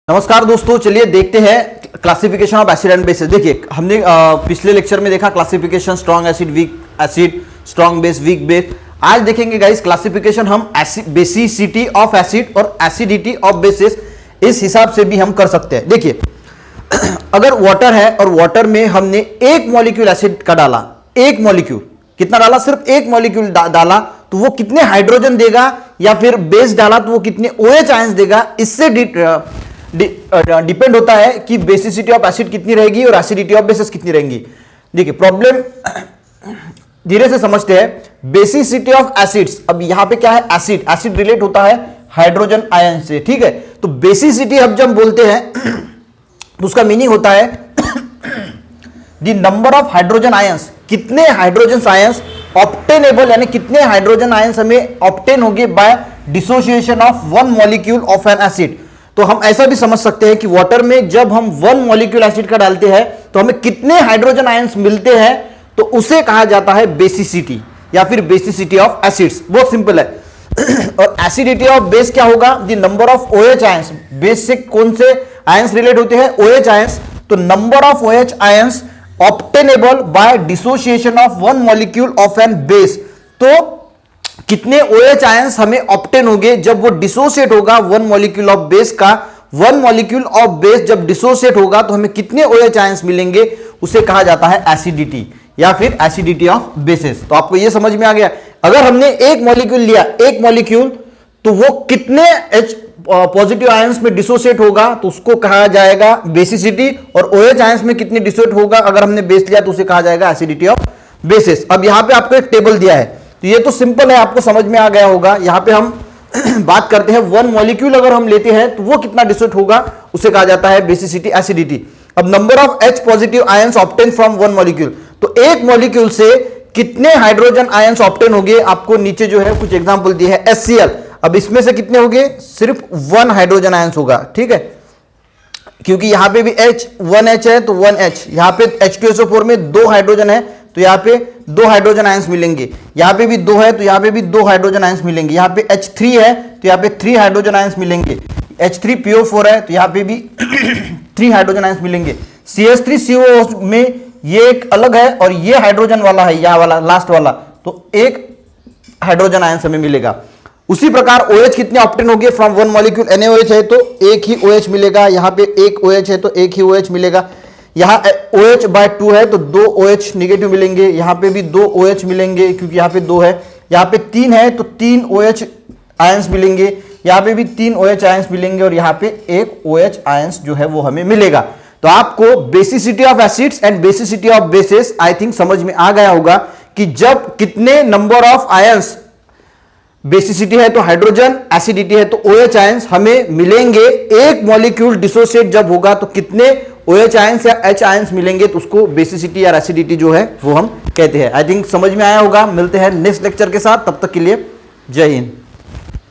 नमस्कार दोस्तों, चलिए देखते हैं classification of acid and bases. देखिए हमने पिछले लेक्चर में देखा classification strong acid, weak acid, strong base, weak base. आज देखेंगे गाइस क्लासिफिकेशन हम बेसिसिटी ऑफ एसिड और एसिडिटी ऑफ बेसिस, इस हिसाब से भी हम कर सकते हैं। देखिए अगर वाटर है और वाटर में हमने एक मॉलिक्यूल एसिड का डाला, एक मॉलिक्यूल कितना डाला, सिर्फ एक मॉलिक्यूल डाला, तो वो कितने हाइड्रोजन देगा, या फिर बेस डाला तो वो कितने OH आयंस देगा, इससे डिपेंड होता है कि बेसिसिटी ऑफ एसिड कितनी रहेगी और एसिडिटी ऑफ बेसिस कितनी रहेंगी। देखिए प्रॉब्लम धीरे से समझते हैं। बेसिसिटी ऑफ एसिड्स, अब यहां पे क्या है, एसिड, एसिड रिलेट होता है हाइड्रोजन आयन से, ठीक है। तो बेसिसिटी अब जब बोलते हैं तो उसका मीनिंग होता है the number of hydrogen ions, कितने हाइड्रोजन आयंस ऑब्टेनेबल, यानी कितने हाइड्रोजन आयंस हमें ऑब्टेन होंगे by dissociation of one molecule of an acid. तो हम ऐसा भी समझ सकते हैं कि वाटर में जब हम वन मॉलिक्यूल एसिड का डालते हैं तो हमें कितने हाइड्रोजन आयंस मिलते हैं, तो उसे कहा जाता है बेसिसिटी या फिर बेसिसिटी ऑफ एसिड्स। बहुत सिंपल है। और एसिडिटी ऑफ बेस क्या होगा, the number of OH ions, base से कौन से आयंस रिलेट होते हैं, OH आयंस। तो number of OH ions obtainable by dissociation of one molecule of an base, तो कितने OH आयंस हमें ऑब्टेन होंगे जब वो डिसोसिएट होगा वन मॉलिक्यूल ऑफ बेस का। वन मॉलिक्यूल ऑफ बेस जब डिसोसिएट होगा तो हमें कितने OH आयंस मिलेंगे, उसे कहा जाता है एसिडिटी या फिर एसिडिटी ऑफ बेसिस। तो आपको ये समझ में आ गया। अगर हमने एक मॉलिक्यूल लिया, एक मॉलिक्यूल, तो वो कितने H पॉजिटिव आयंस में डिसोसिएट होगा तो उसको कहा जाएगा बेसिसिटी, और OH आयंस में कितने डिसोसिएट होगा अगर हमने बेस लिया तो उसे कहा जाएगा एसिडिटी ऑफ बेसिस। अब यहां पे आपको एक टेबल दिया है, तो ये तो सिंपल है, आपको समझ में आ गया होगा। यहां पे हम बात करते हैं वन मॉलिक्यूल अगर हम लेते हैं तो वो कितना डिसोसिएट होगा, उसे कहा जाता है बेसिसिटी, एसिडिटी। अब number of H positive ions obtain from one molecule, तो एक मॉलिक्यूल से कितने हाइड्रोजन आयंस ऑब्टेन होंगे, आपको नीचे जो है कुछ एग्जांपल दिए हैं। HCl, अब इसमें से कितने होंगे, सिर्फ वन हाइड्रोजन आयंस होगा, ठीक है, क्योंकि यहां पे भी वन H है तो वन H, यहां पे H2SO4 में दो हाइड्रोजन है तो यहां पे दो हाइड्रोजन आयंस मिलेंगे, यहां पे भी दो है तो यहां पे भी दो हाइड्रोजन आयंस मिलेंगे, यहां पे H3 है तो यहां पे 3 हाइड्रोजन आयंस मिलेंगे, H3PO4 है तो यहां पे भी 3 हाइड्रोजन आयंस मिलेंगे। CH3CO में ये एक अलग है और ये हाइड्रोजन वाला है, यह वाला लास्ट वाला, तो एक हाइड्रोजन आयंस हमें मिलेगा। उसी प्रकार OH कितने ऑब्टेन होंगे फ्रॉम वन मॉलिक्यूल, NaOH है तो एक ही OH मिलेगा, यहां पे एक OH है तो एक ही OH मिलेगा, यहां OH/2 है तो दो OH निगेटिव मिलेंगे, यहां पे भी दो OH मिलेंगे क्योंकि यहां पे दो है, यहां पे 3 है तो 3 OH आयंस मिलेंगे, यहां पे भी 3 OH आयंस मिलेंगे, और यहां पे एक OH आयंस जो है वो हमें मिलेगा। तो आपको basicity of acids and basicity of basis I think समझ में आ गया होगा कि जब कितने नंबर ऑफ आयंस, बेसिसिटी है तो हाइड्रोजन, एसिडिटी है तो OH आयंस हमें मिलेंगे, एक मॉलिक्यूल डिसोसिएट जब होगा तो कितने OH आयंस या H आयंस मिलेंगे, तो उसको बेसिसिटी या एसिडिटी जो है वो हम कहते हैं। आई थिंक समझ में आया होगा। मिलते हैं नेक्स्ट लेक्चर के साथ, तब तक के लिए जय हिंद।